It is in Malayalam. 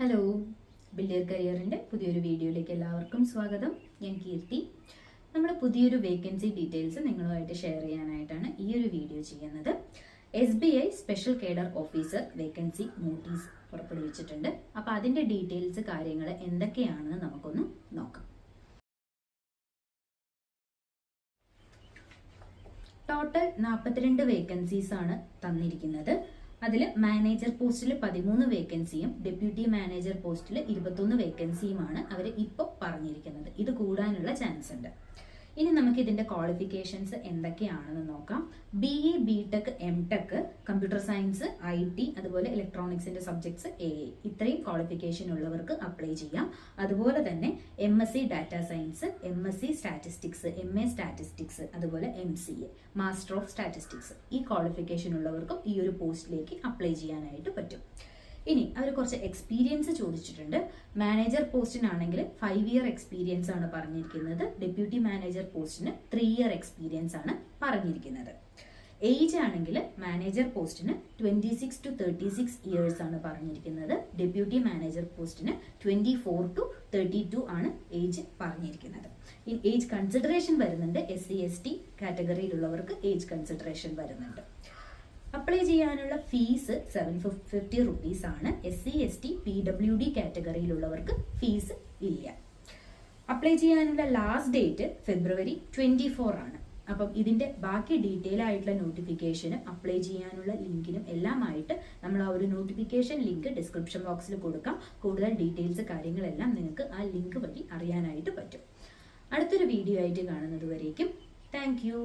ഹലോ, ബില്ലിയർ കരിയറിൻ്റെ പുതിയൊരു വീഡിയോയിലേക്ക് എല്ലാവർക്കും സ്വാഗതം. ഞാൻ കീർത്തി. നമ്മുടെ പുതിയൊരു വേക്കൻസി ഡീറ്റെയിൽസ് നിങ്ങളുമായിട്ട് ഷെയർ ചെയ്യാനായിട്ടാണ് ഈ ഒരു വീഡിയോ ചെയ്യുന്നത്. SBI special cadre officer vacancy notice പുറപ്പെടുവിച്ചിട്ടുണ്ട്. അപ്പോൾ അതിൻ്റെ ഡീറ്റെയിൽസ് കാര്യങ്ങൾ എന്തൊക്കെയാണെന്ന് നമുക്കൊന്ന് നോക്കാം. ടോട്ടൽ 42 വേക്കൻസീസ് ആണ് തന്നിരിക്കുന്നത്. അതിൽ മാനേജർ പോസ്റ്റിൽ 13 വേക്കൻസിയും ഡെപ്യൂട്ടി മാനേജർ പോസ്റ്റിൽ 21 വേക്കൻസിയുമാണ് അവർ ഇപ്പോൾ പറഞ്ഞിരിക്കുന്നത്. ഇത് കൂടാനുള്ള ചാൻസ് ഉണ്ട്. ഇനി നമുക്ക് ഇതിന്റെ ക്വാളിഫിക്കേഷൻസ് എന്തൊക്കെയാണെന്ന് നോക്കാം. BE, BTech, MTech, computer science, IT, അതുപോലെ ഇലക്ട്രോണിക്സിന്റെ സബ്ജക്ട്സ് AA, ഇത്രയും ക്വാളിഫിക്കേഷൻ ഉള്ളവർക്ക് അപ്ലൈ ചെയ്യാം. അതുപോലെ തന്നെ MSc data science, MSc statistics, MA statistics, അതുപോലെ MCA മാസ്റ്റർ ഓഫ് സ്റ്റാറ്റിസ്റ്റിക്സ്, ഈ ക്വാളിഫിക്കേഷൻ ഉള്ളവർക്കും ഈ ഒരു പോസ്റ്റിലേക്ക് അപ്ലൈ ചെയ്യാനായിട്ട് പറ്റും. ഇനി അവർ കുറച്ച് എക്സ്പീരിയൻസ് ചോദിച്ചിട്ടുണ്ട്. മാനേജർ പോസ്റ്റിനാണെങ്കിൽ 5 ഇയർ എക്സ്പീരിയൻസ് ആണ് പറഞ്ഞിരിക്കുന്നത്. ഡെപ്യൂട്ടി മാനേജർ പോസ്റ്റിന് 3 ഇയർ എക്സ്പീരിയൻസ് ആണ് പറഞ്ഞിരിക്കുന്നത്. ഏജ് ആണെങ്കിൽ മാനേജർ പോസ്റ്റിന് 26 to 36 ഇയേഴ്സ് ആണ് പറഞ്ഞിരിക്കുന്നത്. ഡെപ്യൂട്ടി മാനേജർ പോസ്റ്റിന് 24 to 32 ആണ് ഏജ് പറഞ്ഞിരിക്കുന്നത്. ഈ ഏജ് കൺസിഡറേഷൻ വരുന്നുണ്ട്. SC ST കാറ്റഗറിയിലുള്ളവർക്ക് ഏജ് കൺസിഡറേഷൻ വരുന്നുണ്ട്. അപ്ലൈ ചെയ്യാനുള്ള ഫീസ് 750 റുപ്പീസ് ആണ്. SC ST PWD കാറ്റഗറിയിലുള്ളവർക്ക് ഫീസ് ഇല്ല. അപ്ലൈ ചെയ്യാനുള്ള ലാസ്റ്റ് ഡേറ്റ് ഫെബ്രുവരി 24 ആണ്. അപ്പം ഇതിന്റെ ബാക്കി ഡീറ്റെയിൽ ആയിട്ടുള്ള നോട്ടിഫിക്കേഷനും അപ്ലൈ ചെയ്യാനുള്ള ലിങ്കിനും എല്ലാമായിട്ട് നമ്മൾ ആ ഒരു നോട്ടിഫിക്കേഷൻ ലിങ്ക് ഡിസ്ക്രിപ്ഷൻ ബോക്സിൽ കൊടുക്കാം. കൂടുതൽ ഡീറ്റെയിൽസ് കാര്യങ്ങളെല്ലാം നിങ്ങൾക്ക് ആ ലിങ്ക് വഴി അറിയാനായിട്ട് പറ്റും. അടുത്തൊരു വീഡിയോ ആയിട്ട് കാണുന്നത് വരേക്കും താങ്ക് യു.